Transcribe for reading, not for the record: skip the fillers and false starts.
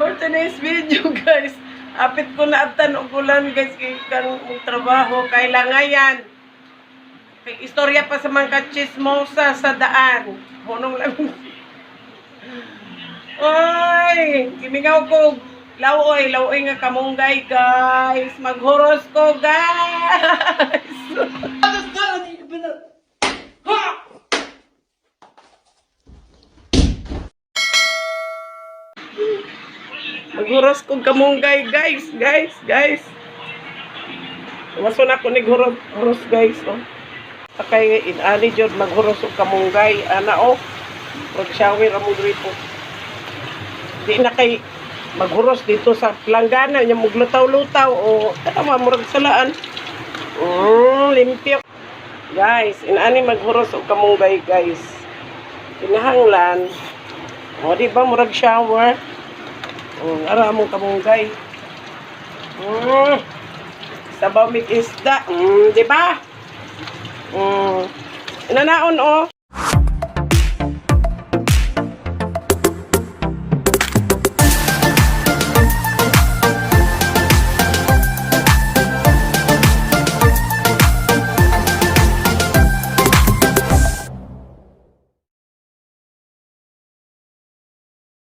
For today's video, guys, apit ko na abtan ugulan, guys, kay kanong trabaho, kailangan. Kay istorya pa sa mga chismosa sa daan. Hunong lang. Oy, kimingaw ko. Lawoy nga kamunggay, guys. Maghuros ko, guys. Maghuros ko kamunggay, guys. Guys. Maso na ko ni huros, guys. Oh. Sakay inani jud maghuros og kamunggay. Ana, oh. Mag-shower among gripo. Di na kay maghuros dito sa planggana nya muglutaw-lutaw o tama murag salaan. Limpyo. Guys, inani maghuros og kamunggay, guys. Kinahanglan. O di ba murag shower? Ara among kamunggay. Sabaw mig isda. Di ba? Inanaon, oh.